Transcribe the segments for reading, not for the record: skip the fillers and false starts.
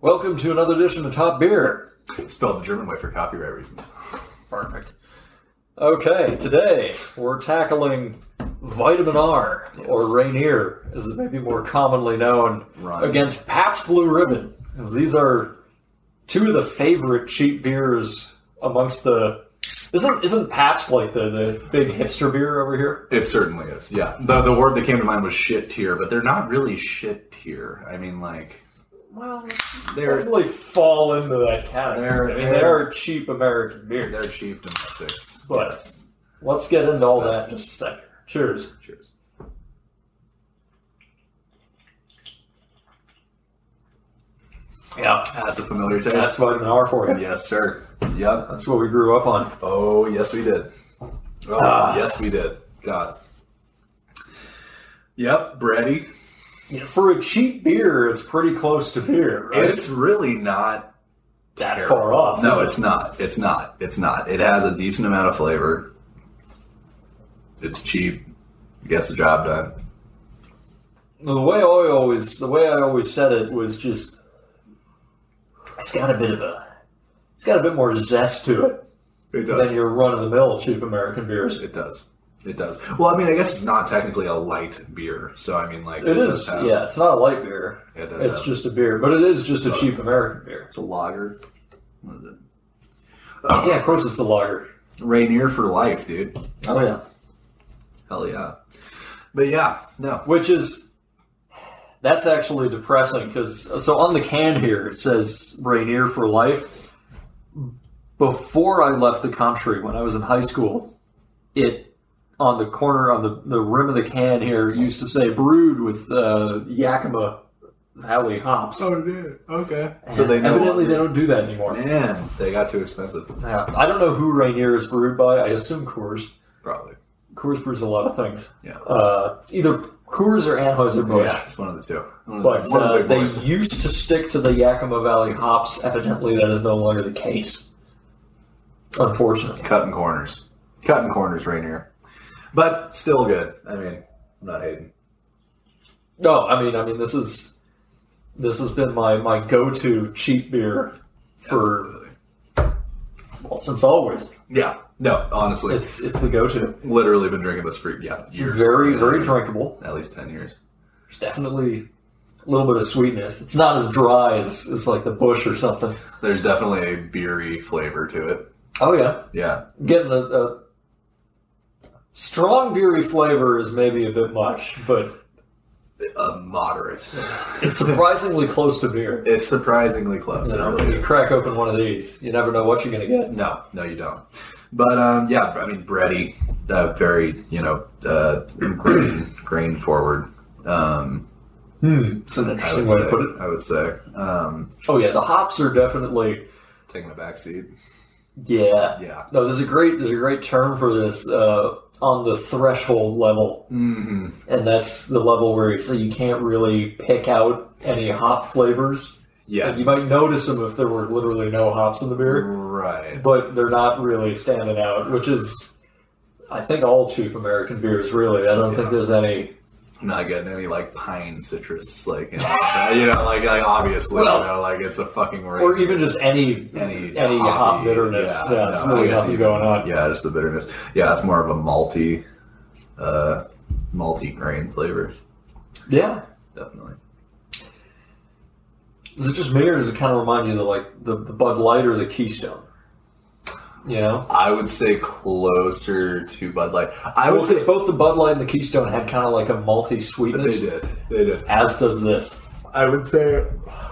Welcome to another edition of Top Beer. Spelled the German way for copyright reasons. Perfect. Okay, today we're tackling Vitamin R, or Rainier, as it may be more commonly known, against Pabst Blue Ribbon. Because these are two of the favorite cheap beers amongst the... Isn't Pabst like the big hipster beer over here? It certainly is, yeah. The word that came to mind was shit tier, but they're not really shit tier. I mean, like... Well, they definitely fall into that category. They're cheap American beer. They're cheap domestics. But yes. Let's get into all that in just a second. Cheers. Cheers. Yeah. That's a familiar taste. That's Vitamin R for you. Yes, sir. Yep. That's what we grew up on. Oh, yes, we did. Oh, yes, we did. God. Yep, bready. Yeah, for a cheap beer, it's pretty close to beer, right? It's really not that terrible. Far off. No, it's not. It's not. It's not. It has a decent amount of flavor. It's cheap. Gets the job done. The way I always said it was just, it's got a bit more zest to it. It does. Than your run-of-the-mill cheap American beers. It does. It does. Well, I mean, I guess it's not technically a light beer, so I mean, like it is. Yeah, it's not a light beer. It's just a beer, but it is just a cheap American beer. It's a lager. What is it? Yeah, of course it's a lager. Rainier for life, dude. Oh yeah. Hell yeah. But yeah, no. That's actually depressing because so on the can here it says Rainier for life. Before I left the country, when I was in high school, it on the corner on the rim of the can here used to say brewed with Yakima Valley hops. Oh, dude. Okay. And so they don't do that anymore. Man, they got too expensive. Yeah, I don't know who Rainier is brewed by. I assume Coors. Probably. Coors brews a lot of things. Yeah. It's either Coors or Anheuser-Busch. Yeah, it's one of the two. But they used to stick to the Yakima Valley hops. Evidently, that is no longer the case. Unfortunately. Cutting corners, Rainier. But still good. I mean, I'm not hating. No, I mean, this has been my go-to cheap beer for since always. Yeah, no, honestly, it's the go-to. Literally been drinking this for years. It's very drinkable. At least 10 years. There's definitely a little bit of sweetness. It's not as dry as like the Busch or something. There's definitely a beery flavor to it. Oh yeah, yeah. Getting a strong beery flavor is maybe a bit much, but moderate. It's surprisingly close to beer. It's surprisingly close. You crack open one of these, you never know what you're going to get. No, you don't. But yeah, I mean, bready, very grain forward. It's an interesting way to put it. I would say. Oh yeah, the hops are definitely taking a back seat. Yeah. No, there's a great term for this on the threshold level, and that's the level where you can't really pick out any hop flavors. Yeah, and you might notice them if there were literally no hops in the beer, right? But they're not really standing out, which is, I think, all cheap American beers. Really, I don't think there's any. I'm not getting any like pine citrus, like like obviously, like it's a fucking ring. Or even just any hop bitterness. Yeah, it's really nothing going on. Yeah, just the bitterness. Yeah, it's more of a malty grain flavor. Yeah, definitely. Is it just me, or does it kind of remind you of the Bud Light or the Keystone? You know, I would say closer to Bud Light. I would say both the Bud Light and the Keystone had kind of like a malty sweetness. They did. As does this. I would say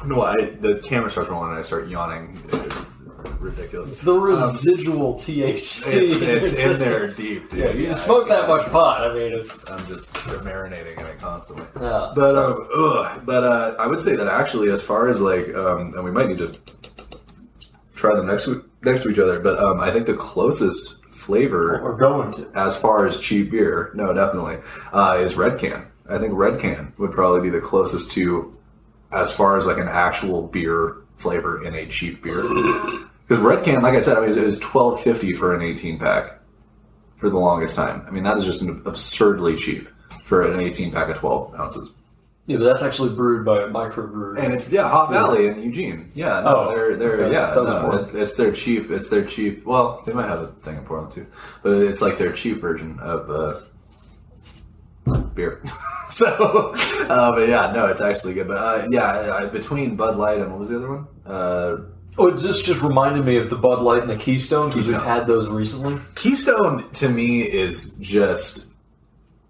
the camera starts rolling and I start yawning. It's ridiculous. It's the residual THC. It's in there deep, dude. Yeah, you smoke that much pot. I mean, I'm just marinating in it constantly. Yeah. But I would say that actually, as far as like, and we might need to try them next to each other, but I think the closest flavor we're going to, as far as cheap beer, definitely, is Red Can. I think Red Can would probably be the closest to, as far as like an actual beer flavor in a cheap beer. Because Red Can, like I said, it was $12.50 for an 18-pack for the longest time. I mean, that is just absurdly cheap for an 18-pack of 12 ounces. Yeah, but that's actually brewed by a microbrewery. And it's Hot Valley in Eugene. Yeah, no, they're okay. It's their cheap. Well, they might have a thing in Portland too, but it's like their cheap version of beer. So, but yeah, no, it's actually good. But between Bud Light and what was the other one? It just reminded me of the Bud Light and the Keystone because we've had those recently. Keystone to me is just.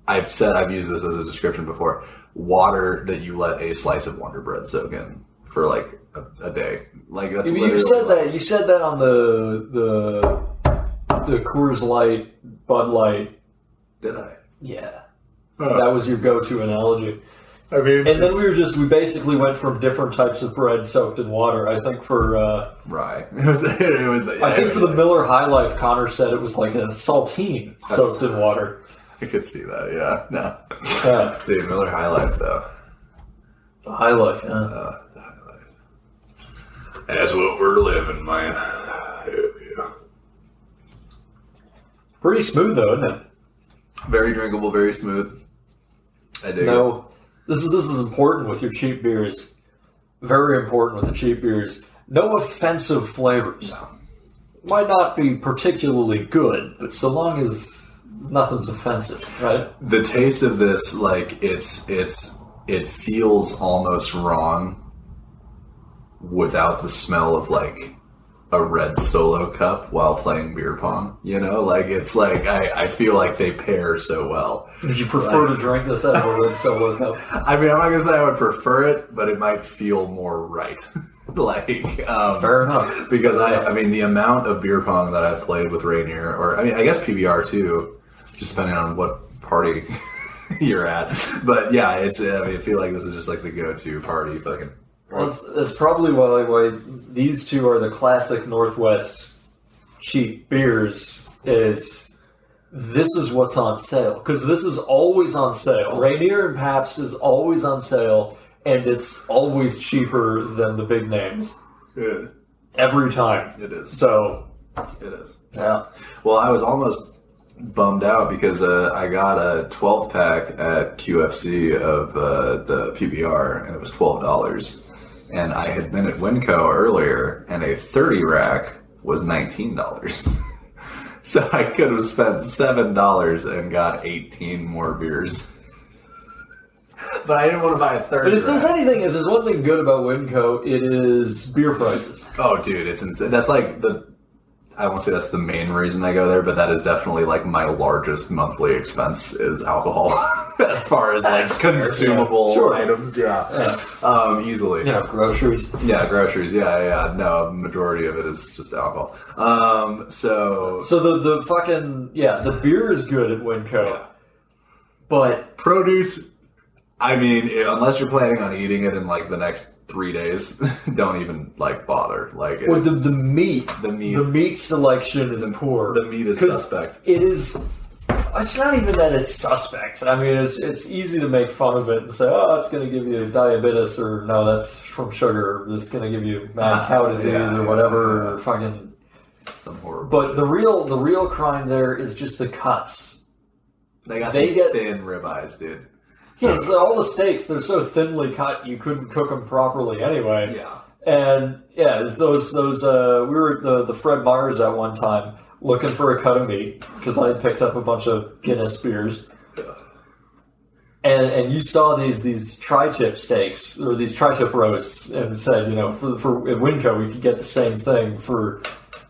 I've used this as a description before. Water that you let a slice of Wonder Bread soak in for like a day. Like that's you said that. You said that on the Coors Light, Bud Light. Did I? Yeah, that was your go-to analogy. I mean, and then we basically went from different types of bread soaked in water. I think for rye. I think for the Miller High Life, Connor said it was like a saltine soaked in water. I could see that, yeah. No. Dude, Miller High Life, though. The High Life, yeah. The High Life. That's what we're living, man. Yeah. Pretty smooth, though, isn't it? Very drinkable, very smooth. I dig it. This is important with your cheap beers. Very important with the cheap beers. No offensive flavors. No. Might not be particularly good, but so long as nothing's offensive, right? The taste of this, like, it feels almost wrong without the smell of, like, a red Solo cup while playing beer pong, you know? Like, it's like, I feel like they pair so well. Would you prefer to drink this out of a red Solo cup? I mean, I'm not going to say I would prefer it, but it might feel more right. Fair enough. Because, I mean, the amount of beer pong that I've played with Rainier, or, I mean, I guess PBR, too, just depending on what party you're at. But yeah, I feel like this is just like the go-to party fucking. That's probably why these two are the classic Northwest cheap beers. This is what's on sale. Because this is always on sale. Rainier and Pabst is always on sale, and it's always cheaper than the big names. Yeah. Every time. It is. So. It is. Yeah. Well, I was almost bummed out because I got a 12-pack at QFC of the PBR, and it was $12. And I had been at Winco earlier, and a 30-rack was $19. So I could have spent $7 and got 18 more beers. But I didn't want to buy a 30-rack. But if there's one thing good about Winco, it is beer prices. Oh, dude, it's insane. That's like I won't say that's the main reason I go there, but that is definitely like my largest monthly expense is alcohol, as far as like consumable items. Yeah. Easily. Yeah, groceries. Yeah, groceries. Yeah. No, majority of it is just alcohol. So the fucking the beer is good at Winco, but produce. I mean, unless you're planning on eating it in like the next 3 days, don't even like bother. Like the meat selection is poor. The meat is suspect. It is. It's not even that it's suspect. I mean, it's easy to make fun of it and say, "Oh, it's going to give you diabetes," or "No, that's from sugar." Or, "It's going to give you mad cow disease," or whatever. Or fucking some horrible. But the real crime there is just the cuts. They get thin ribeyes, dude. Yeah, so all the steaks, they're so thinly cut you couldn't cook them properly anyway. Yeah. And yeah, those we were at the Fred Meyer's at one time looking for a cut of meat because I had picked up a bunch of Guinness beers. And you saw these tri-tip steaks or these tri-tip roasts and said, for at Winco we could get the same thing for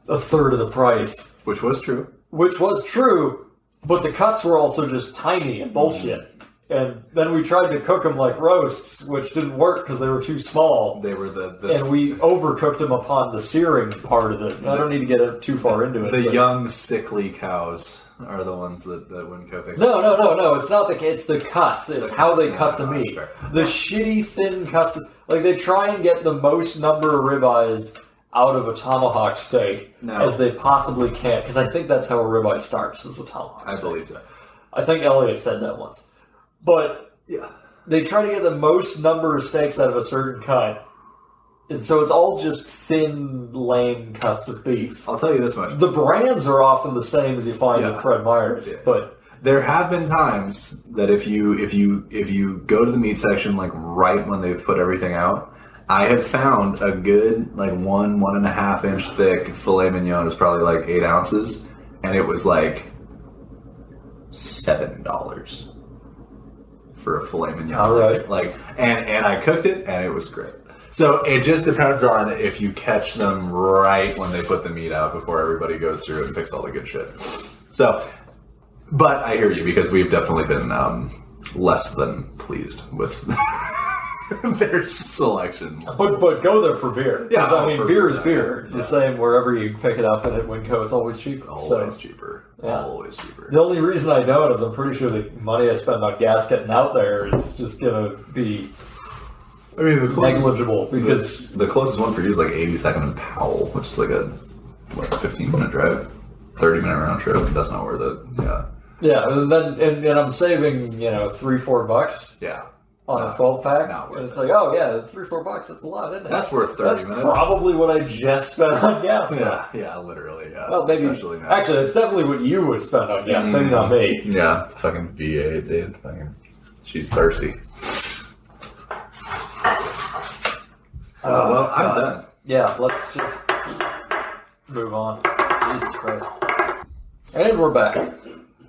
a third of the price. Which was true. But the cuts were also just tiny and bullshit. And then we tried to cook them like roasts, which didn't work because they were too small. They were and we overcooked them upon the searing part of it. I don't need to get too far into it. The young, sickly cows are the ones that Winco fixed. No. It's not it's the cuts. It's how they cut the meat. The shitty, thin cuts. Like, they try and get the most number of ribeyes out of a tomahawk steak as they possibly can. Because I think that's how a ribeye starts, is a tomahawk steak. I believe so. I think Elliot said that once. But they try to get the most number of steaks out of a certain cut. And so it's all just thin, lame cuts of beef. I'll tell you this much. The brands are often the same as you find at Fred Meyer's. Yeah. But There have been times that if you go to the meat section like right when they've put everything out, I have found a good like 1.5 inch thick filet mignon is probably like 8 ounces, and it was like $7 for a filet mignon. All right. Like, and I cooked it, and it was great. So it just depends on if you catch them right when they put the meat out before everybody goes through it and picks all the good shit. So, but I hear you, because we've definitely been less than pleased with their selection. But go there for beer. Yeah, I mean, beer is beer. Yeah. It's the same wherever you pick it up, and at Winco, it's always cheaper. Always cheaper. Yeah. Always cheaper. The only reason I don't is I'm pretty sure the money I spend on gas getting out there is just going to be negligible, because the closest one for you is like 82nd and Powell, which is like a 15-minute drive, 30-minute round trip. That's not worth it. Yeah, and then and I'm saving $3-4 Yeah. on a 12-pack. Not worth and it's it. like, oh yeah, $3-4. That's a lot, isn't it? That's worth 30 minutes. That's probably what I just spent on gas. Yeah, literally. Yeah. Well, maybe. Especially now. Actually, it's definitely what you would spend on gas. Maybe not me. Yeah, fucking VA, dude. Fucking, she's thirsty. Well, I'm done. Yeah, let's just move on. Jesus Christ. And we're back.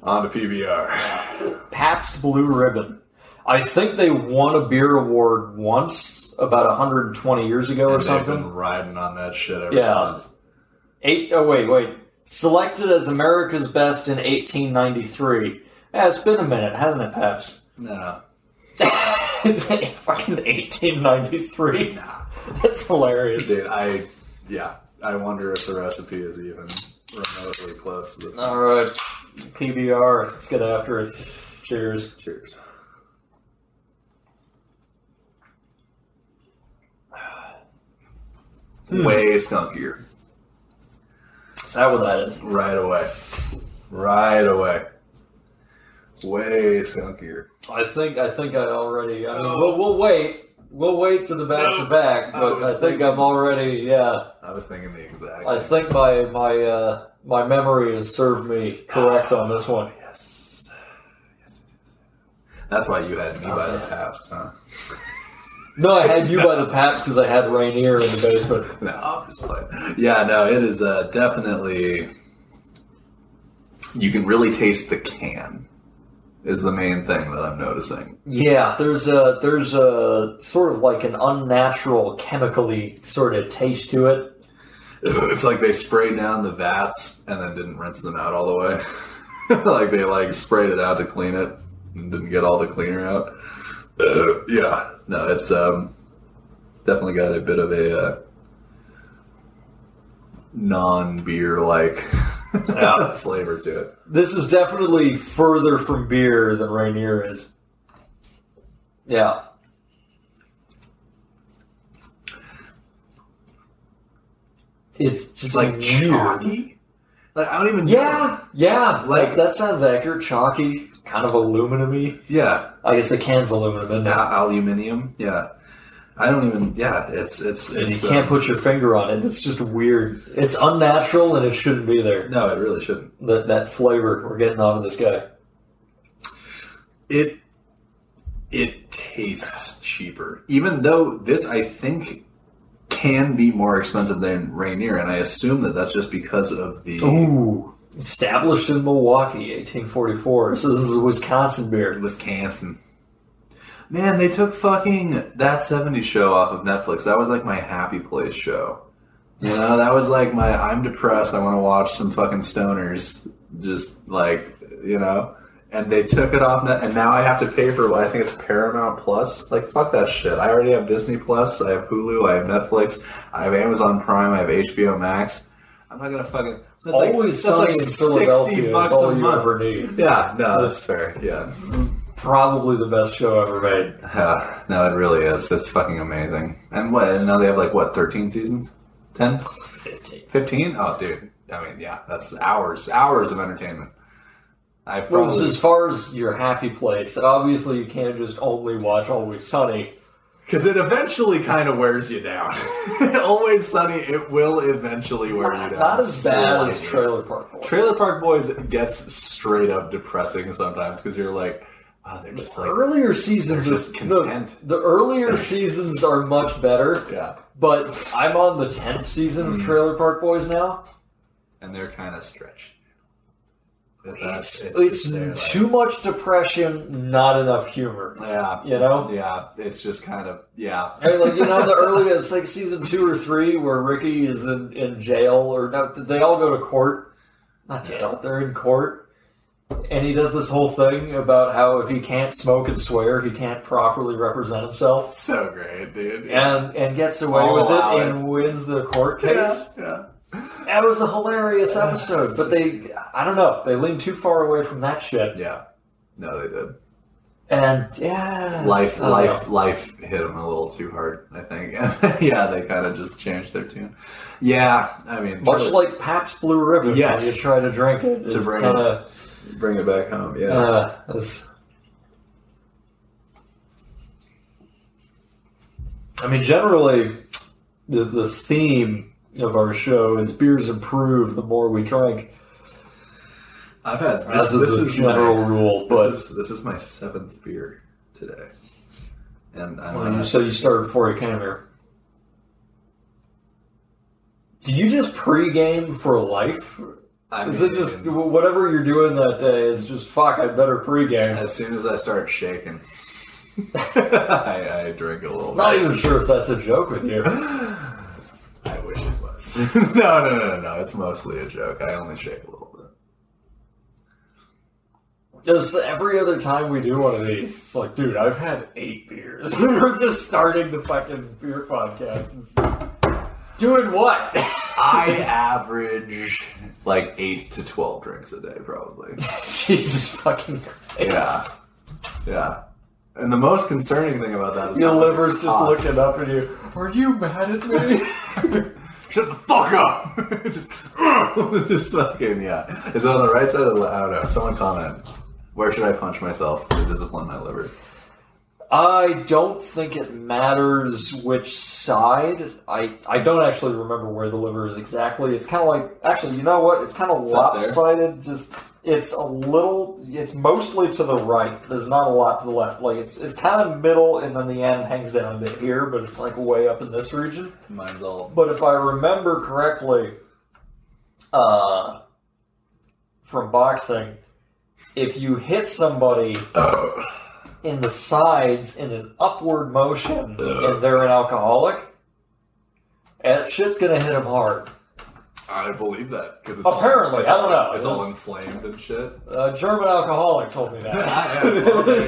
On to PBR. Pabst Blue Ribbon. I think they won a beer award once, about 120 years ago or something. They've been riding on that shit ever since. Wait. Selected as America's Best in 1893. Yeah, it's been a minute, hasn't it, Pabst? No. It's fucking 1893. Nah. That's hilarious. Dude, I wonder if the recipe is even remotely close to this. All right, PBR. Let's get after it. Cheers. Cheers. Way skunkier. Is that what that is? Right away. Way skunkier. I think I already. I mean, we'll wait. We'll wait to the back to back, but I think I'm already. Yeah. I was thinking the exact same. I think my memory has served me correct on this one. Yes. That's why you had me by the Pabst, huh? No, I had you by the Pabst because I had Rainier in the basement. No, I'm just playing. Yeah, no, it is definitely. You can really taste the can. Is the main thing that I'm noticing. Yeah, there's a sort of like an unnatural chemically sort of taste to it. It's like they sprayed down the vats and then didn't rinse them out all the way. Like they sprayed it out to clean it and didn't get all the cleaner out. Yeah, no, it's definitely got a bit of a non-beer like flavor to it. This is definitely further from beer than Rainier is. Yeah. It's just like weird. chalky. Like I don't even. Yeah. Like that sounds accurate. Chalky, kind of aluminum-y. Yeah. I guess the can's aluminum, isn't it? Aluminium. Yeah. I don't even. Yeah. It's. And you can't put your finger on it. It's just weird. It's unnatural, and it shouldn't be there. No, it really shouldn't. That flavor we're getting off of this guy. It tastes cheaper, even though this I think can be more expensive than Rainier, and I assume that that's just because of the. Ooh. Established in Milwaukee, 1844. So this is a Wisconsin beer. Wisconsin. Man, they took fucking That 70s Show off of Netflix. That was like my happy place show. You know, that was like my I'm depressed, I want to watch some fucking stoners. Just like, you know. And they took it off net, and now I have to pay for what I think it's Paramount Plus. Like, fuck that shit. I already have Disney Plus, I have Hulu, I have Netflix, I have Amazon Prime, I have HBO Max. I'm not gonna fucking. That's Always Sunny in Philadelphia is all you ever need. Yeah, no, that's fair. Yeah. Probably the best show ever made. No, it really is. It's fucking amazing. And now they have 13 seasons? 10? 15. 15? Oh, dude. I mean, yeah, that's hours of entertainment. Well, as far as your happy place, obviously you can't just only watch Always Sunny. Because it eventually kind of wears you down. Always Sunny, it will eventually wear you down. Not as bad as Trailer Park Boys. Trailer Park Boys gets straight up depressing sometimes because you're like, oh, they're just like... Earlier seasons are just content. The earlier seasons are much better. Yeah. But I'm on the 10th season of Trailer Park Boys now. And they're kind of stretched. It's too much depression, not enough humor. Yeah, you know. Yeah, it's just kind of Like the early, it's like season 2 or 3 where Ricky is in jail, or no, they all go to court. Not jail, they're in court, and he does this whole thing about how if he can't smoke and swear, he can't properly represent himself. So great, dude. Yeah. And gets away with it and wins the court case. Yeah. That was a hilarious episode, but I don't know, they leaned too far away from that shit. Yeah. No, they did. And, yeah. Life hit them a little too hard, I think. Yeah, they kind of just changed their tune. Yeah, I mean... Much like Pabst Blue Ribbon, yes. when you try to drink it. To bring it back home, yeah. I mean, generally, the theme of our show is beers improve the more we drink. I've had this is a general rule, but this is my 7th beer today, and you said you started before you came here. Do you just pre-game for life? Is it just whatever you're doing that day is just fuck? I better pre-game. As soon as I start shaking, I drink a little. Not even sure if that's a joke with you. I wish it was. No. It's mostly a joke. I only shake a little bit. Just every other time we do one of these, it's like, dude, I've had 8 beers. We're just starting the fucking beer podcast. Doing what? I average like 8 to 12 drinks a day, probably. Jesus fucking Christ. Yeah. And the most concerning thing about that is your liver's just looking up at you. Are you mad at me? Shut the fuck up! just fucking, yeah. Is it on the right side or the left? I don't know. Someone comment. Where should I punch myself to discipline my liver? I don't think it matters which side. I don't actually remember where the liver is exactly. It's kind of like... Actually, you know what? It's kind of lopsided. It's mostly to the right. There's not a lot to the left. Like, it's kind of middle, and then the end hangs down a bit here, but it's like way up in this region. Mine's all... But if I remember correctly, from boxing, if you hit somebody in the sides in an upward motion and they're an alcoholic, that shit's gonna hit them hard. I believe that. Apparently, I don't know. It's all inflamed and shit. A German alcoholic told me that.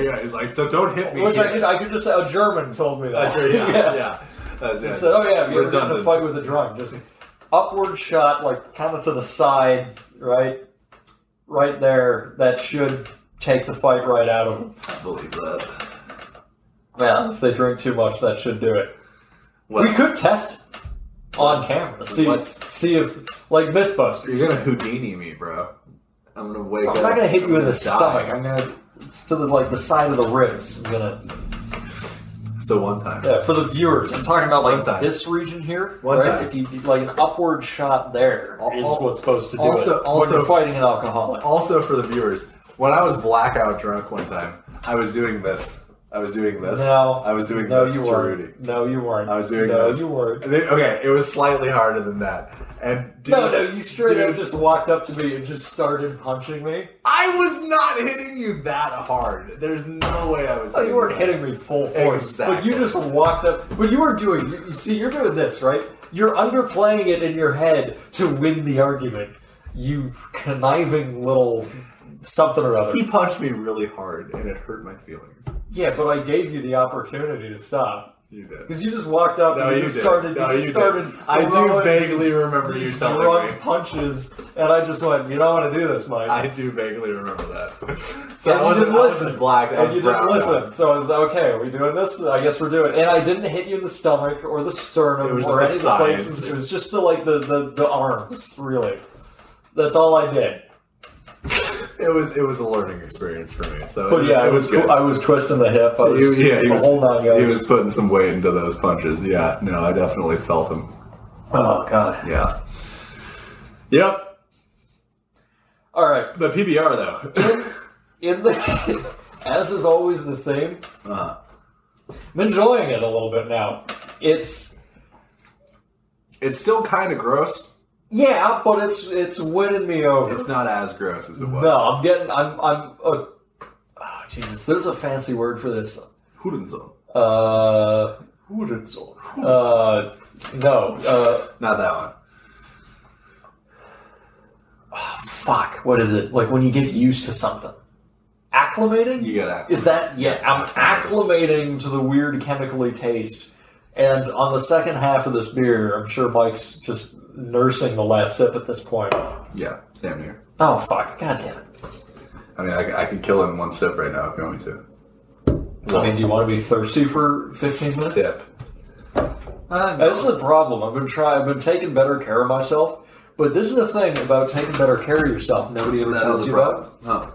Yeah, he's like, so don't hit me. Which I could just say, a German told me that. Yeah. He said, oh yeah, if you ever get in a fight with a drunk, just upward shot, like kind of to the side, right? Right there, that should take the fight right out of them. I believe that. Yeah, if they drink too much, that should do it. Well, we could test it on camera. See if, like Mythbusters. You're gonna Houdini me, bro. I'm gonna wake up. I'm not gonna hit you in the stomach. I'm gonna, it's to the side of the ribs. I'm gonna. So one time. Yeah, for the viewers, I'm talking about like this region here. One time. If you like an upward shot there is what's supposed to do it when you're fighting an alcoholic. Also for the viewers, when I was blackout drunk one time, I was doing this. No, I was doing this you to weren't. Rudy. No, you weren't. I was doing this. this. No, you weren't. Okay, it was slightly harder than that. And you straight up just walked up to me and just started punching me. I was not hitting you that hard. There's no way I was. You weren't hitting me full force. Exactly. But you just walked up. But you were doing. You see, you're doing this, right? You're underplaying it in your head to win the argument. You conniving little something or other. He punched me really hard, and it hurt my feelings. Yeah, but I gave you the opportunity to stop. You did. Because you just walked up and you started. I do vaguely remember you telling drunk me punches, and I just went, "You don't want to do this, Mike." I do vaguely remember that. So I didn't listen. Black. And you didn't listen. So I was like, "Okay, are we doing this? I guess we're doing it." And I didn't hit you in the stomach or the sternum or any of the places. It was just the arms, really. That's all I did. It was a learning experience for me. So, but it was good. I was twisting the hip. I was, he was putting some weight into those punches. Yeah, no, I definitely felt him. Oh God. Yeah. Yep. All right. The PBR though. In the as is always the theme. I'm enjoying it a little bit now. It's still kind of gross. Yeah, but it's winning me over. It's not as gross as it was. No, Jesus, there's a fancy word for this. Hurensohn. Hurensohn. No. Not that one. Oh, fuck, what is it? Like when you get used to something. Acclimating? You get acclimated. Is that, yeah, I'm acclimating to the weird chemically taste. And on the second half of this beer, I'm sure Mike's just nursing the last sip at this point. Yeah, damn near. Oh, fuck. God damn it. I mean, I could kill it in one sip right now if you want me to. I mean, do you want to be thirsty for 15 minutes? Sip. This is the problem. I've been taking better care of myself, but this is the thing about taking better care of yourself nobody ever tells you about. Oh.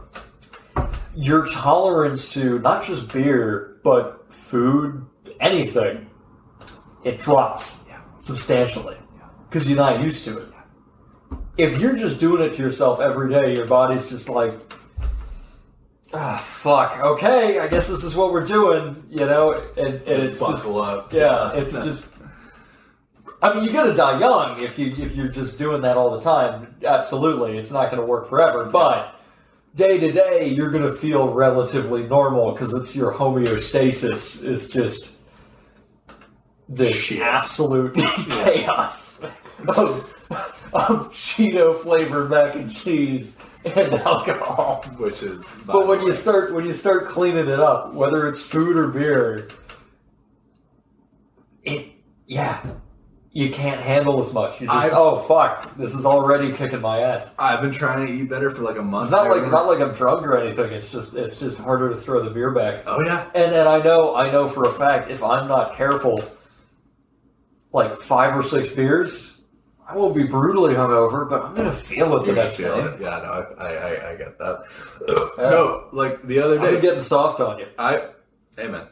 Your tolerance to not just beer, but food, anything, it drops substantially because you're not used to it. If you're just doing it to yourself every day, your body's just like, fuck, okay, I guess this is what we're doing, and it's buckle up. Yeah, it's just, I mean, you're going to die young if you're just doing that all the time. Absolutely, it's not going to work forever, but day to day, you're going to feel relatively normal because it's your homeostasis is just this absolute chaos of Cheeto flavored mac and cheese and alcohol. Which is, but when you start cleaning it up, whether it's food or beer, you can't handle as much. You just fuck, this is already kicking my ass. I've been trying to eat better for like a month. It's not like I'm drunk or anything. It's just harder to throw the beer back. Oh yeah. And I know for a fact if I'm not careful, like 5 or 6 beers, I won't be brutally hungover, but I'm gonna feel it the next day. Yeah, no, I get that. No, like the other day, I've been getting soft on you. Hey man,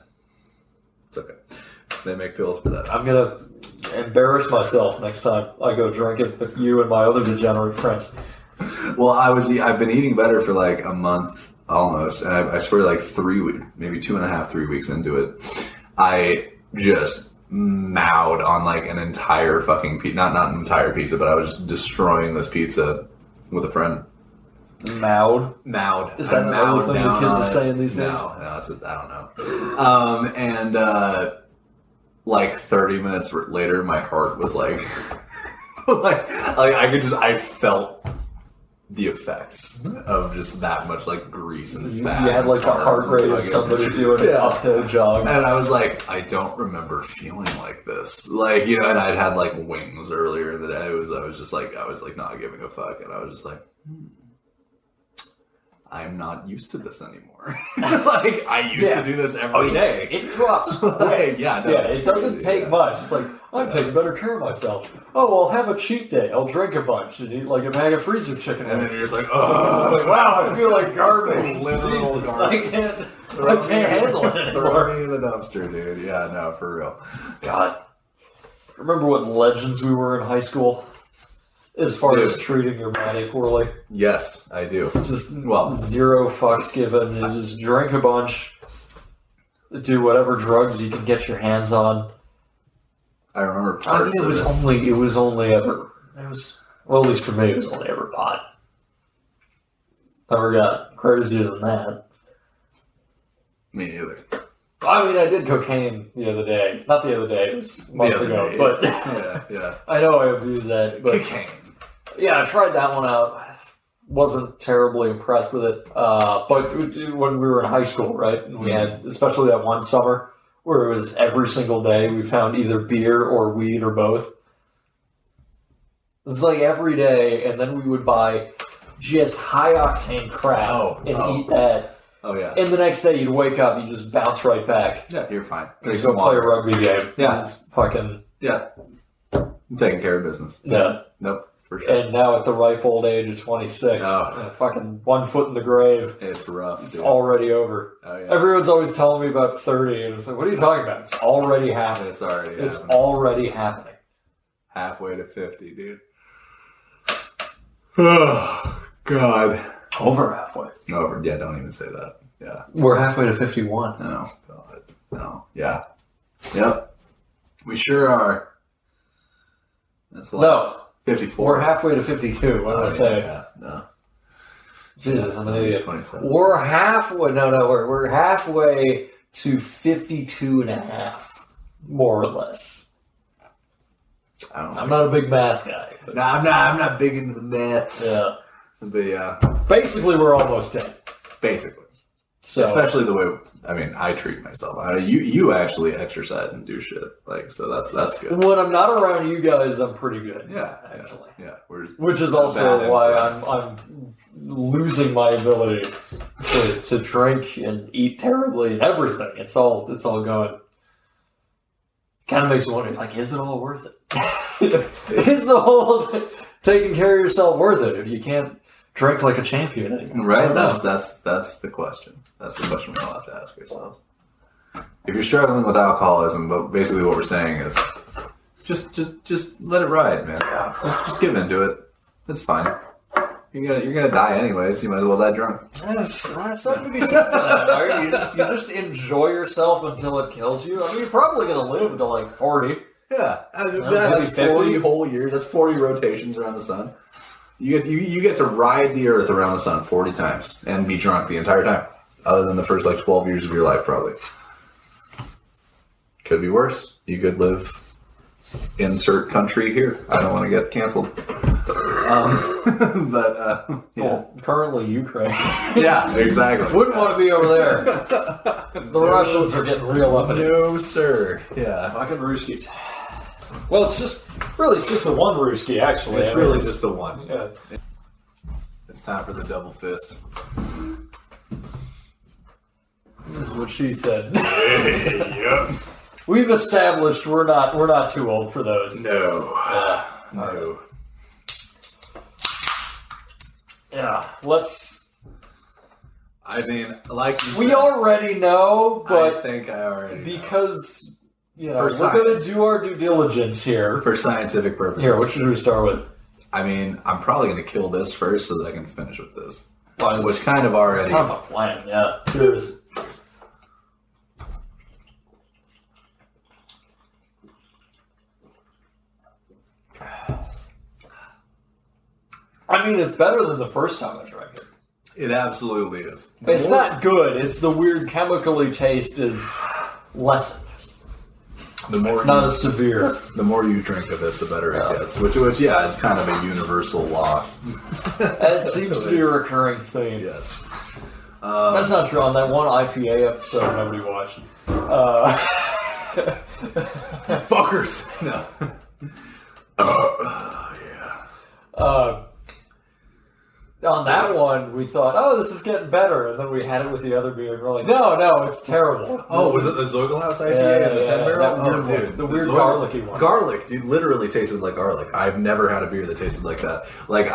it's okay. They make pills for that. I'm gonna embarrass myself next time I go drink it with you and my other degenerate friends. Well, I've been eating better for like a month almost, and I swear like 3 weeks, maybe 2.5, 3 weeks into it, I just mowed on like an entire fucking pizza. Not an entire pizza, but I was just destroying this pizza with a friend. Mowed? Is that another thing the kids are saying these days? No, I don't know. Like 30 minutes later, my heart was like, I felt the effects of just that much like grease and fat. You had like the heart rate of somebody doing an uphill jog. And I was like, I don't remember feeling like this. Like, and I'd had like wings earlier in the day. I was not giving a fuck. And I was just like, I'm not used to this anymore. Like, I used to do this every day. It drops quick. It doesn't take much. It's like, I'm taking better care of myself. Oh, I'll have a cheat day. I'll drink a bunch and eat like a bag of freezer chicken. And then you're just like, oh. It's like, wow, I feel like garbage. Literal Jesus, garbage. I can't handle it anymore. Throw me in the dumpster, dude. Yeah, no, for real. God. Remember what legends we were in high school? As far as treating your body poorly. Yes, I do. It's just zero fucks given. You just drink a bunch, do whatever drugs you can get your hands on. I remember it was at least for me, it was only ever pot. Never got crazier than that. Me neither. I mean, I did cocaine the other day. Not the other day, it was months ago. But yeah. I know I abused that. But cocaine. Yeah, I tried that one out. Wasn't terribly impressed with it. But when we were in high school, right, and we had, especially that one summer, where it was every single day we found either beer or weed or both. It was like every day, and then we would buy just high-octane crap and eat that. Oh, yeah. And the next day you'd wake up, you just bounce right back. Yeah, you're fine. You go play a rugby game. Yeah. Fucking... Yeah. I'm taking care of business. Yeah. Nope. for sure. And now at the ripe old age of 26, fucking 1 foot in the grave. It's rough. It's already over. Oh, yeah. Everyone's always telling me about 30, and it's like, what are you talking about? It's already happening. It's already It's happening. already happening. Halfway to 50, dude. Oh, God. Over halfway. Over. Yeah, don't even say that. Yeah. We're halfway to 51. No. God. No. Yeah. Yep. We sure are. That's like No. 54. We're halfway to 52. What did I say? Yeah. No. Jesus, I'm an idiot. 27. We're halfway. No, we're halfway to 52 and a half, more or less. I don't know. I'm not a big math guy. No, I'm not big into the maths. Yeah. But yeah. Basically, we're almost in. Basically. So, especially the way, I mean, I treat myself. You actually exercise and do shit. Like, so that's good. when I'm not around you guys, I'm pretty good. Yeah. Actually. Yeah. Which is also why I'm losing my ability to drink and eat terribly and everything. It's all going. Kind of makes me wonder, like, is it all worth it? Is the whole taking care of yourself worth it if you can't drink like a champion anymore? Right? That's the question. That's the question we all have to ask ourselves. If you're struggling with alcoholism, but basically what we're saying is just let it ride, man. Just give into it. It's fine. You're gonna die anyways. You might as well die drunk. That's something to be said for that, right? You just enjoy yourself until it kills you. I mean, you're probably gonna live to like 40. Yeah, that's 40 whole years. That's 40 rotations around the sun. You get to ride the earth around the sun 40 times and be drunk the entire time, other than the first like 12 years of your life, probably. Could be worse. You could live insert country here. I don't want to get canceled. Well, currently Ukraine. Yeah, exactly. Wouldn't want to be over there. The Russians are getting real up in it. No, sir. Yeah. Fucking Ruskies. Well, it's just the one Ruski, actually. It's really just the one. Yeah. It's time for the double fist. That's what she said. Yep. We've established we're not too old for those. No. No. Yeah, let's. I mean, like you said, We already know, but I think I already know. because we're science. going to do our due diligence here. For scientific purposes. Here, what should we start with? I mean, I'm probably going to kill this first so that I can finish with this. Well, Which kind of already. It's kind of a plan, yeah. Cheers. I mean, it's better than the first time I drank it. It absolutely is. It's not good. It's the weird chemically taste is lessened. It's not as severe. The more you drink of it, the better it gets. Which, yeah, is kind of a universal law. That seems to be a recurring theme. Yes. That's not true. On that one IPA episode nobody watched. Fuckers. No. Yeah. On that one, we thought, oh, this is getting better. And then we had it with the other beer, and we're like, no, it's terrible. Oh, was it the Zogelhouse IPA and the 10 barrel? That weird one. The weird garlicky one. Garlic, dude, literally tasted like garlic. I've never had a beer that tasted like that. Like,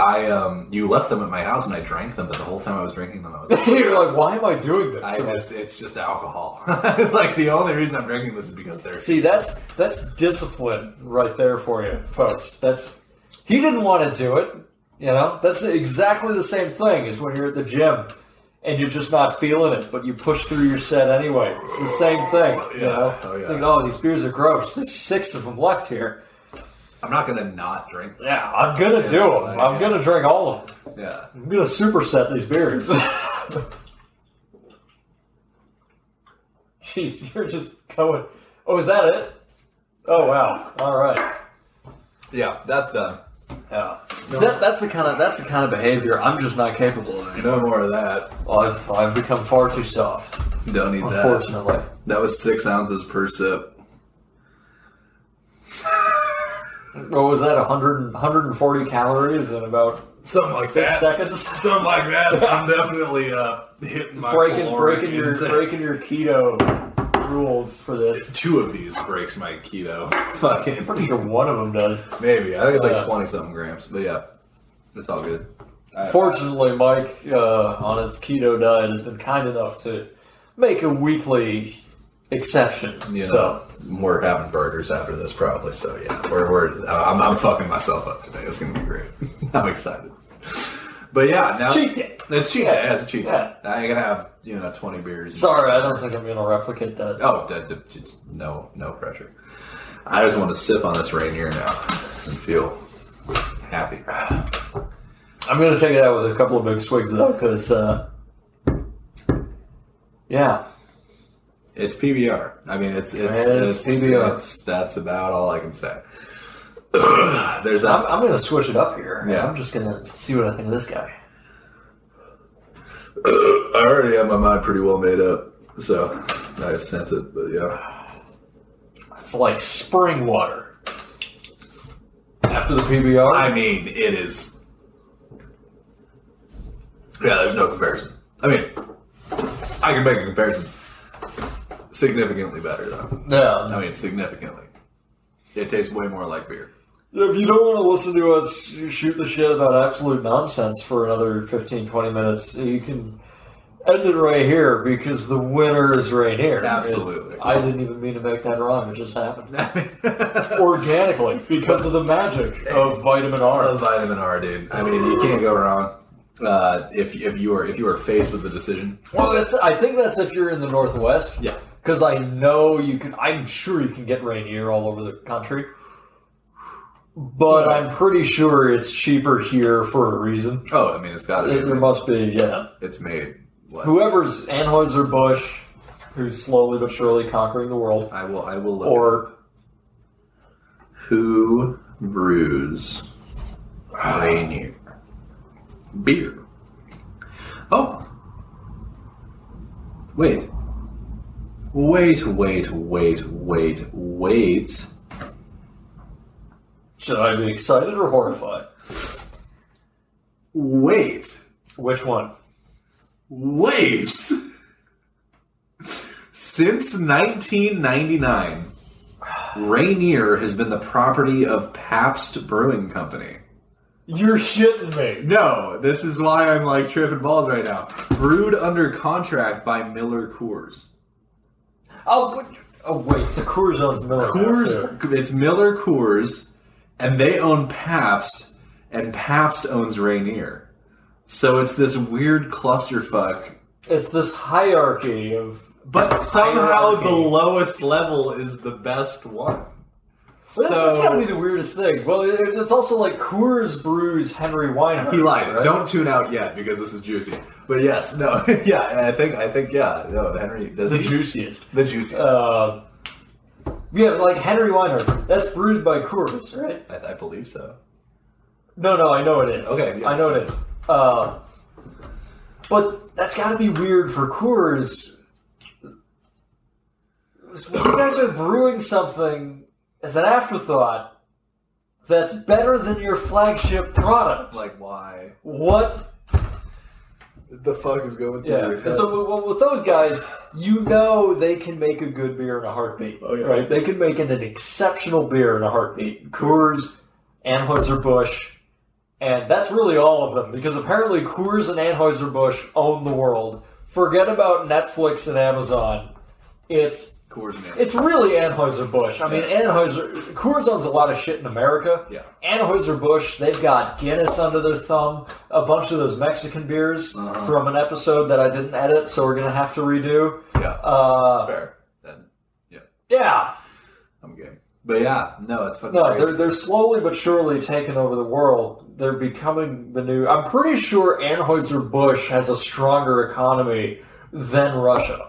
you left them at my house and I drank them, but the whole time I was drinking them, I was like, you're like, why am I doing this? It's just alcohol. It's like, the only reason I'm drinking this is because they're... See, that's discipline right there for you, folks. He didn't want to do it. You know, that's exactly the same thing as when you're at the gym and you're just not feeling it, but you push through your set anyway. It's the same thing. Yeah. You know, Oh, oh, these beers are gross. There's 6 of them left here. I'm not going to not drink them. Yeah, I'm going to do them. I'm going to drink all of them. Yeah. I'm going to superset these beers. Jeez, you're just going. Oh, is that it? Oh, wow. All right. Yeah, that's done. Yeah, that's the kind of behavior I'm just not capable of. No more of that. Well, I've become far too soft. Don't need that. Unfortunately, that was 6 ounces per sip. What was that? 140 calories in about something like 6 seconds. Something like that. I'm definitely hitting my breaking your keto rules for this. 2 of these breaks my keto. Fucking. I'm pretty sure one of them does. Maybe. I think it's like 20-something grams. But yeah, it's all good. Fortunately, Mike, on his keto diet, has been kind enough to make a weekly exception. So we're having burgers after this, probably. So yeah, I'm fucking myself up today. It's gonna be great. I'm excited. But yeah, it's cheat day. It's cheat day. It's a cheat day. I'm gonna have 20 beers. Sorry, I don't think I'm gonna replicate that. Oh, no pressure. I just want to sip on this Rainier now and feel happy. I'm going to take it out with a couple of big swigs, though, because, yeah. It's PBR. I mean, it's PBR. That's about all I can say. There's that. I'm going to switch it up here. Yeah. I'm just going to see what I think of this guy. I already have my mind pretty well made up, so I just sent it, but yeah. It's like spring water. After the PBR? I mean, it is... Yeah, there's no comparison. I mean, I can make a comparison. Significantly better, though. Yeah. I mean, significantly. It tastes way more like beer. If you don't want to listen to us shoot the shit about absolute nonsense for another 15, 20 minutes, you can end it right here, because the winner is Rainier. Absolutely. I didn't even mean to make that rhyme. It just happened. Organically, because of the magic of vitamin R. Of vitamin R, dude. I mean, you can't go wrong. If you are faced with the decision. Well, I think that's if you're in the Northwest. Yeah. Because I know you can. I'm sure you can get Rainier all over the country. But I'm pretty sure it's cheaper here for a reason. Oh, I mean, it's got to be. There must be, yeah. It's made. What? Whoever's Anheuser-Busch, who's slowly but surely conquering the world. I will look. Or who brews Rainier beer? Oh. Wait. Should I be excited or horrified? Wait. Which one? Wait. Since 1999, Rainier has been the property of Pabst Brewing Company. You're shitting me. No, this is why I'm like tripping balls right now. Brewed under contract by Miller Coors. Oh wait, so Coors owns Miller. Coors, it's Miller Coors, and they own Pabst, and Pabst owns Rainier. So it's this weird clusterfuck. It's this hierarchy of... But somehow the lowest level is the best one. Well, that's gotta be the weirdest thing. Well, it's also like Coors brews Henry Weinhardt. He lied. Right? Don't tune out yet because this is juicy. But yes, no, yeah, I think, yeah, no, Henry does the juiciest. The juiciest. Yeah, like Henry Weinhardt. That's brewed by Coors, right? I believe so. No, I know it is. Okay, yeah, I know it is. But that's got to be weird for Coors. You guys are brewing something as an afterthought that's better than your flagship product. Like, why? What the fuck is going through your head? So with those guys, you know they can make a good beer in a heartbeat. Oh, yeah. Right? They can make an exceptional beer in a heartbeat. Coors, Anheuser-Busch, and that's really all of them, because apparently Coors and Anheuser-Busch own the world. Forget about Netflix and Amazon. It's really Anheuser-Busch. I mean, Coors owns a lot of shit in America. Yeah. Anheuser-Busch, they've got Guinness under their thumb, a bunch of those Mexican beers from an episode that I didn't edit, so we're going to have to redo. Yeah. Fair. Then, yeah. Yeah. I'm game. But yeah, no, it's fucking crazy. They're slowly but surely taking over the world. They're becoming the new... I'm pretty sure Anheuser-Busch has a stronger economy than Russia.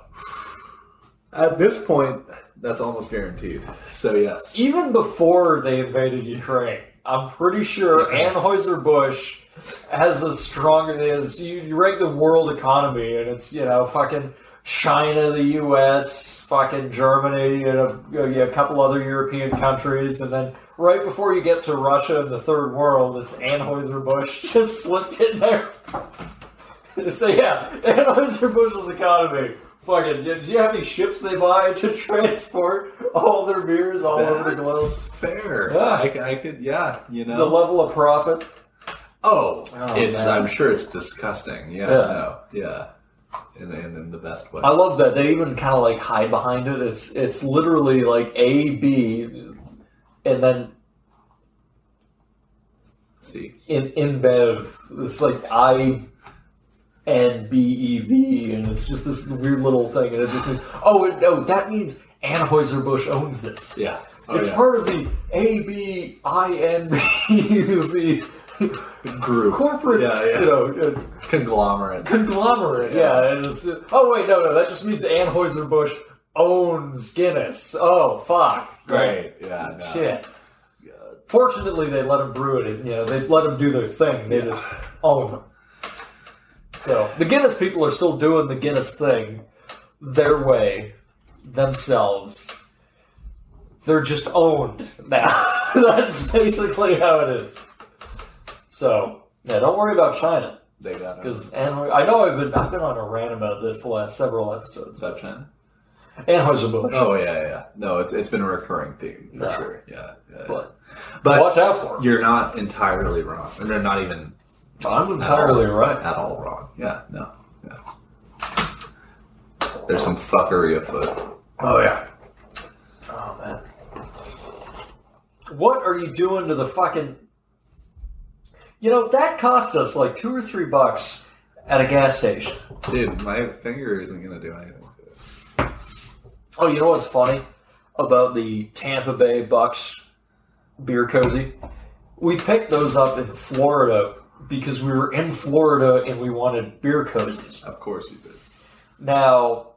At this point, that's almost guaranteed. So yes. Even before they invaded Ukraine, I'm pretty sure Anheuser-Busch has a stronger... You rank the world economy, and it's, fucking China, the U.S., fucking Germany, and a couple other European countries, and then right before you get to Russia and the third world, it's Anheuser-Busch just slipped in there. So yeah, Anheuser-Busch's economy Fucking, do you have any ships they buy to transport all their beers all over the globe? Fair. Yeah. I could, you know. The level of profit. I'm sure it's disgusting. Yeah. In the best way. I love that they even kind of like hide behind it. It's literally like A, B, and then C. In Bev, it's like I N B E V, and it's just this weird little thing, and it just means that means Anheuser-Busch owns this. Yeah, it's part of the A B I N B E V group, corporate, conglomerate. Yeah. And it's, that just means Anheuser-Busch owns Guinness. Oh fuck! Right? Yeah. No. Shit. Fortunately, they let them brew it. They let them do their thing. They just own them. So the Guinness people are still doing the Guinness thing, their way, themselves. They're just owned now. That's basically how it is. So don't worry about China. They got it. Because I know I've been on a rant about this the last several episodes about China. Anheuser-Busch. Oh yeah. No, it's been a recurring theme for sure. Yeah. But watch out for them. You're not entirely wrong, and they're not even. I'm entirely right. At all wrong. Yeah. No. Yeah. There's some fuckery afoot. Oh yeah. Oh man. What are you doing to the fucking? That cost us like $2 or $3 at a gas station. Dude, my finger isn't gonna do anything to it. Oh, you know what's funny about the Tampa Bay Bucks beer cozy? We picked those up in Florida because we were in Florida and we wanted beer cozies. Of course you did. Now,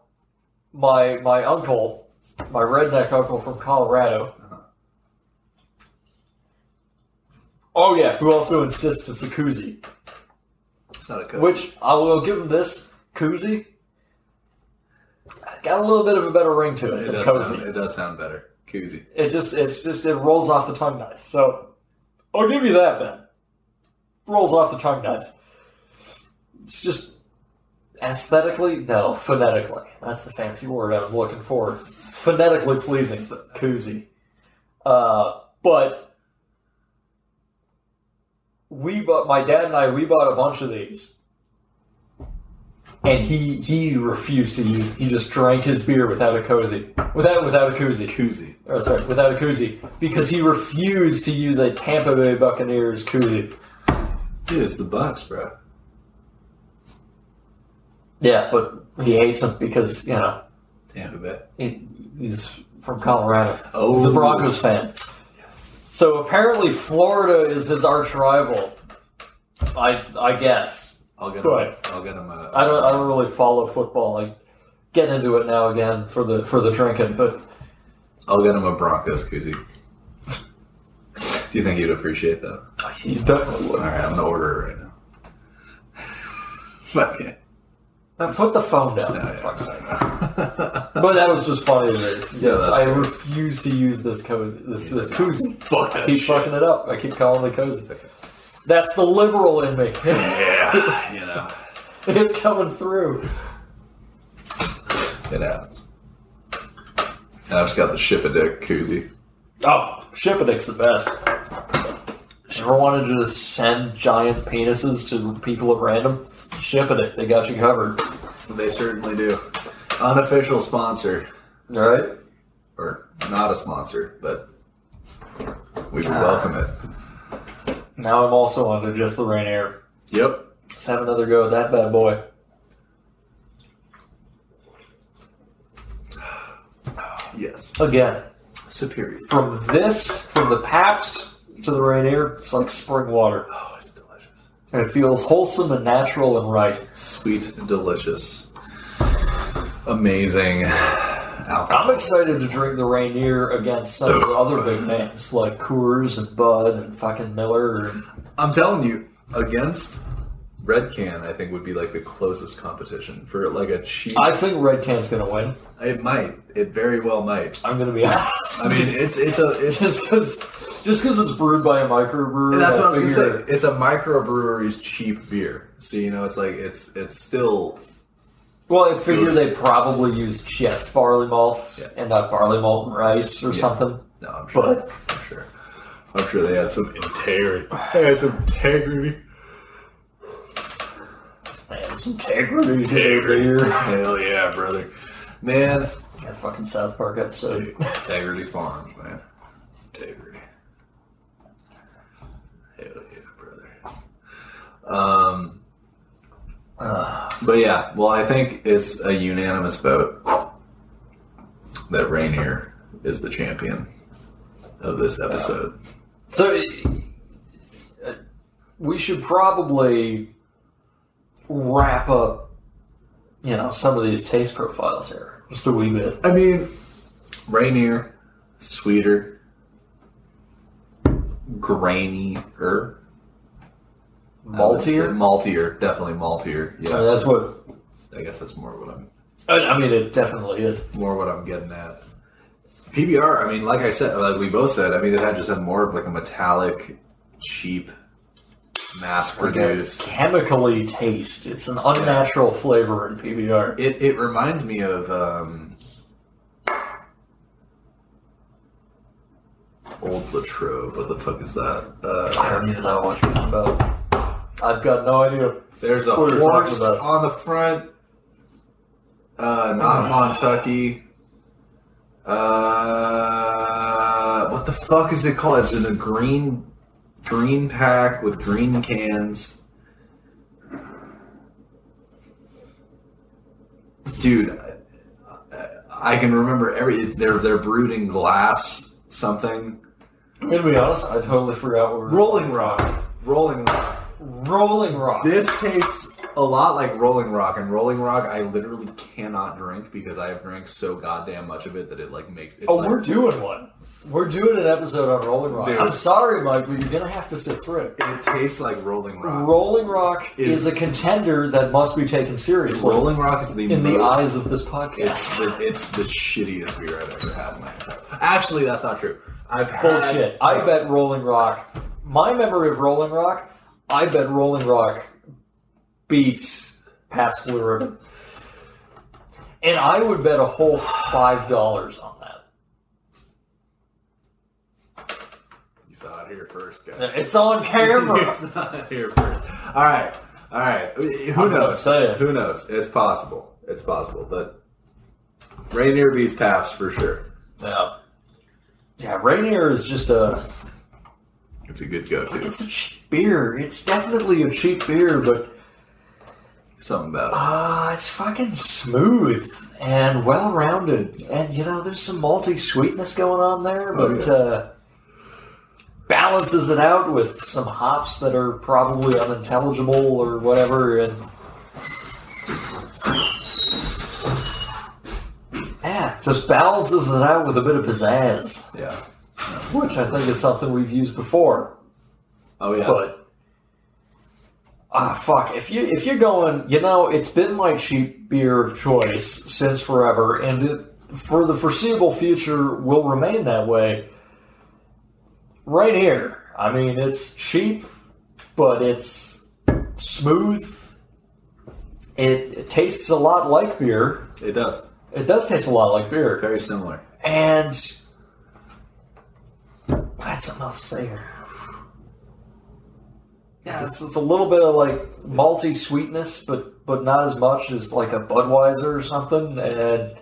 my uncle, my redneck uncle from Colorado, who also insists it's a koozie. It's not a koozie. Which, I will give him this, koozie. Got a little bit of a better ring to it than cozy. It does sound better. Koozie. It rolls off the tongue nice. So, I'll give you that, Ben. Rolls off the tongue nice. It's just aesthetically, no, phonetically. That's the fancy word I'm looking for. Phonetically pleasing, koozie. But my dad and I bought a bunch of these, and he refused to use. He just drank his beer without a koozie, without a koozie. Without a koozie, because he refused to use a Tampa Bay Buccaneers koozie. Dude, it's the Bucks, bro. Yeah, but he hates them because Tampa Bay. He's from Colorado. Oh. He's a Broncos fan. So apparently Florida is his arch rival. I guess. I'll get him. I don't really follow football. I get into it now again for the drinking, but I'll get him a Broncos koozie. Do you think he'd appreciate that? He definitely would. All right, I'm gonna order it right now. Fuck it. Now put the phone down. No, for fuck's sake. But that was just funny. Yes, I refuse to use this koozie. This koozie. Fuck that I keep shit. fucking it up. I keep calling it koozie. Okay. That's the liberal in me. Yeah, It's coming through. It happens. And I've just got the Ship-a-Dick koozie. Oh, Ship-a-Dick's the best. Ever wanted to just send giant penises to people at random? Ship-a-Dick, they got you covered. They certainly do. Unofficial sponsor. All right. Or not a sponsor, but we would welcome it. Now I'm also onto just the Rainier. Yep. Let's have another go at that bad boy. Yes. Again. Superior. From the Pabst to the Rainier, it's like spring water. Oh, it's delicious. And it feels wholesome and natural and right. Sweet and delicious. Amazing alcohol. I'm excited to drink the Rainier against some of the other big names like Coors and Bud and fucking Miller. I'm telling you, against Red Can, I think would be like the closest competition for like a cheap. I think Red Can's gonna win. It might. It very well might. I'm gonna be honest. I mean, it's just because it's brewed by a microbrewer. That's what I was gonna say. It's a microbrewery's cheap beer, so it's like it's still. Well, I figure they probably use just barley malt and not barley malt and rice or something. No, I'm sure. I'm sure they had some integrity. Some integrity. Hell yeah, brother. Man. That fucking South Park episode. Dude, Integrity Farms, man. Integrity. Hell yeah, brother. But yeah, well, I think it's a unanimous vote that Rainier is the champion of this episode. So we should probably wrap up, some of these taste profiles here just a wee bit. I mean, Rainier, sweeter, grainier. Maltier, definitely maltier. Yeah, that's what. I guess that's more what I'm. I mean, it definitely is more what I'm getting at. PBR. I mean, like I said, like we both said. I mean, it just had more of like a metallic, cheap, mass-produced, chemically taste. It's an unnatural flavor in PBR. It reminds me of Old Latrobe. What the fuck is that? I don't even know what you're talking about. I've got no idea. There's a horse on the front. Not Montucky. What the fuck is it called? It's in a green pack with green cans. Dude, I can remember they're brewed in glass something. I'm gonna be honest, I totally forgot what we're Rolling Rock. This tastes a lot like Rolling Rock, and Rolling Rock I literally cannot drink because I have drank so goddamn much of it that it makes it. We're doing one. We're doing an episode on Rolling Rock. Dude. I'm sorry, Mike, but you're gonna have to sit through it. It tastes like Rolling Rock. Rolling Rock is a contender that must be taken seriously. Rolling Rock is the eyes of this podcast. It's the shittiest beer I've ever had in my life. Actually, that's not true. Bullshit. I bet Rolling Rock. My memory of Rolling Rock. I bet Rolling Rock beats Pabst Blue Ribbon. And I would bet a whole $5 on that. You saw it here first, guys. It's on camera. You saw it here first. All right. Who knows? It's possible. But Rainier beats Pabst for sure. Yeah, Rainier is just it's a good go-to. It's a cheap beer. It's definitely a cheap beer, but something about it. It's fucking smooth and well-rounded. And, there's some malty sweetness going on there, but balances it out with some hops that are probably unintelligible or whatever. And just balances it out with a bit of pizzazz. Yeah. Which I think is something we've used before. Oh yeah. But fuck. If you're going, it's been my cheap beer of choice since forever, and it, for the foreseeable future will remain that way. Rainier. I mean, it's cheap, but it's smooth. It tastes a lot like beer. It does. It does taste a lot like beer. Very similar. And I had something else to say here. Yeah, it's a little bit of malty sweetness, but not as much as like a Budweiser or something. And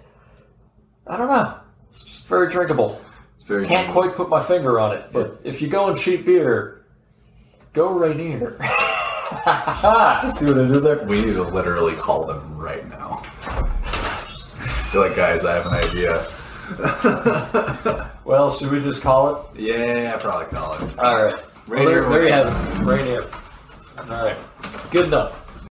I don't know. It's just very drinkable. It's very Can't drinkable. quite put my finger on it, but if you're going cheap beer, go Rainier. See what I did there? We need to literally call them right now. You're like, guys, I have an idea. Well, should we just call it? Yeah, probably call it. All right. Rainier. Well, there you have it. Rainier. All right. Good enough.